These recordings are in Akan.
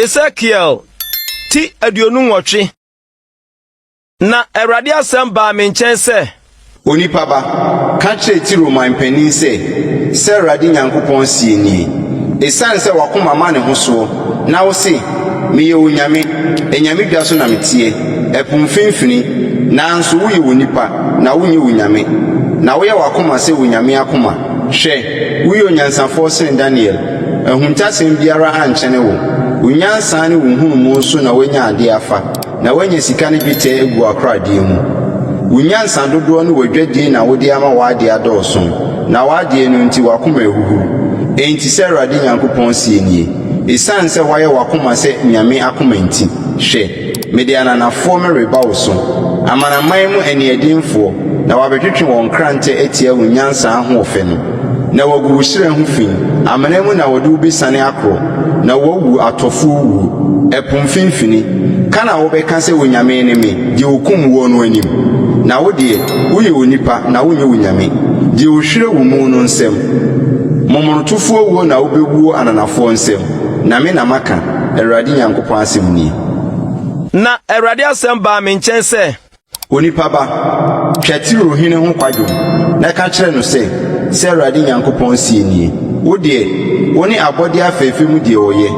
Ezekiel ti aduonu nwotwe na Awurade asem ba me nchen se onipa ba ka kire ti Roman panin se Awurade Nyankopɔn sie ni esan se wakoma ma ne ho so na wo se meye onyame enyame dwa so na metie epumfimfini nanso wo ye onipa na wo nye onyame na wo ye wakoma se onyame akoma hwe wo ye onyansafo sen Daniel ehuntasem biara ankyene wo unyansa ne wo hunu so na wanya ade afa na wanya sika ne dwetɛ egu akrade mu unyansa dodo ne wadwadi na wode ama wade adɔso na wade no nti wakoma ehuhu enti sɛ Awurade Nyankopɔn sie nie esan sɛ wayɛ wakoma sɛ nyame akoma nti hwɛ mede ananafo me reba wo so amanaman mu aniɛdenfo na wabɛtwetwe wɔn krante atia unyansa ahoɔfɛ no na wagu hyire ho fin amana mu na wode ubisane akro na wawu atofo wu epumfimfini kana wo beka se onyame ne me di okum wo no anim na wo de wo ye onipa na wo nye onyame di ohwire wo mu no nsem momorotofo wo na wo bewu ananafo nsem na me na maka Awurade Nyankopɔn asem ni na Awurade asem ba me nchen se onipa ba twatiro hene ho kwadwo na ka kire no se Awurade Nyankopɔn sie ni wo de woni abode afefe mu de oye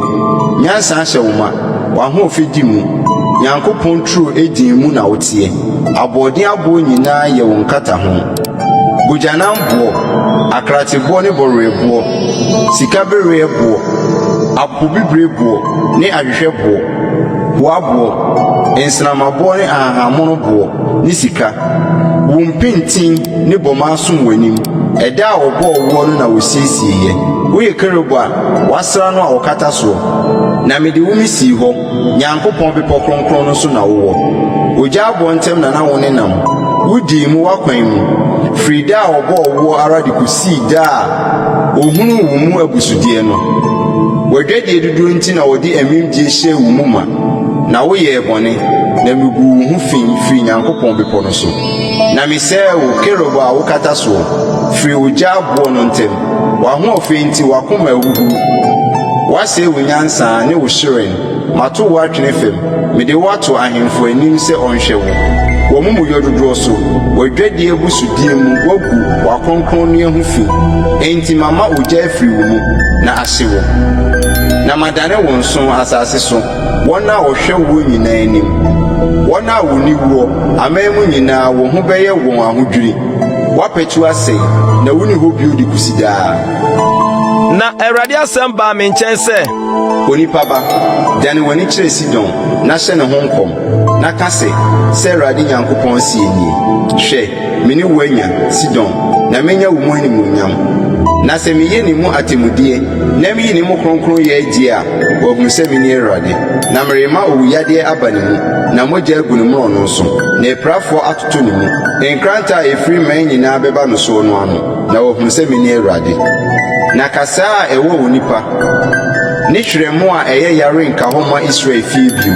nyansa hye wo ma wa ho ofedi mu Nyankopɔn tru edin mu na wotie abode abo nyina ye won kata ho bujanambo akratebo ne borebo sikaberebo apobibrebo ne ahwehwebo wabo ensramabo ne ahamonobo ne sika wumpintin ne bomasum wanim eda obo wo no na wosiesie wo ye kerebo a wasra no a okata so na mede wo misi ho Nyankopɔn bepɔ kronkron no so na wo oja abo ntem na wo ne nam wudi mu wakwan mu frida obo wo ara de kusi da ohunu wo mu abusudie no wadwade dudu nti na wodi amimdie hye wo mu ma na wo ye bone na migu hu fin Nyankopɔn bepɔ no so na misɛ wo kerebo a wo kata so free oja abo no ntem wa ho ofenti wakoma wuhu wase unyansa ne wo shiren mato wo atwene fem mede wato ahemfo anim se onhwe wo mu yododo so wadwade abusudie mu wagu wakonkron ne hu fi enti mama oja afri wo mu na ahye wo na madane wo nso asase so wona ohwe wo nyina anim wona wo ni wo amamu nyina wo ho beye wo ahodwiri wapetu ase na woni ho biodi kusida na Awurade asem ba me nchen se onipa ba dane wani kire Sidon na hye ne ho nkom na ka se Awurade Nyankopɔn sie ni hwɛ meni wanya Sidon na menya wo mu animuonyam na se meye ni mu atemudie na meyi ni mu kronkron ye agi a wohu se meni Awurade na merema owuyade aba ne mu na mogya agunu mu no so na eprafo atoto ne mu enkranta efri man nyina beba no so no ano na wohu se meni Awurade na kasa a ewo onipa ne hweremu a eye yare nka ho ma Israel fi biu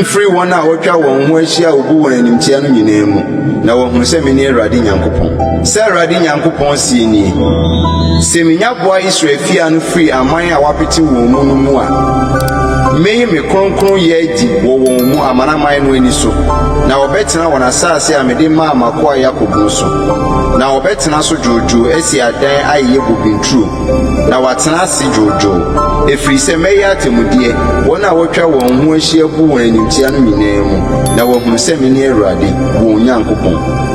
mfiri won a wotwa won ho ahia obu won animtia no nyina mu na wohu se meni Awurade Nyankopɔn se Awurade Nyankopɔn sie ni se menya boa Israel fi anu free aman a wapete won mu no mu a meyi me kronkron ye adi wo won mu amanaman no ani so na obetena won asase a mede ma amako a Yakob so na obetena so jojo esi adan aye bobintru na watena ase jojo efiri se meya atemudie won a wotwa won ho ahia bu won animtia no nyina mu na wohunu se meni Awurade wo Nyankopɔn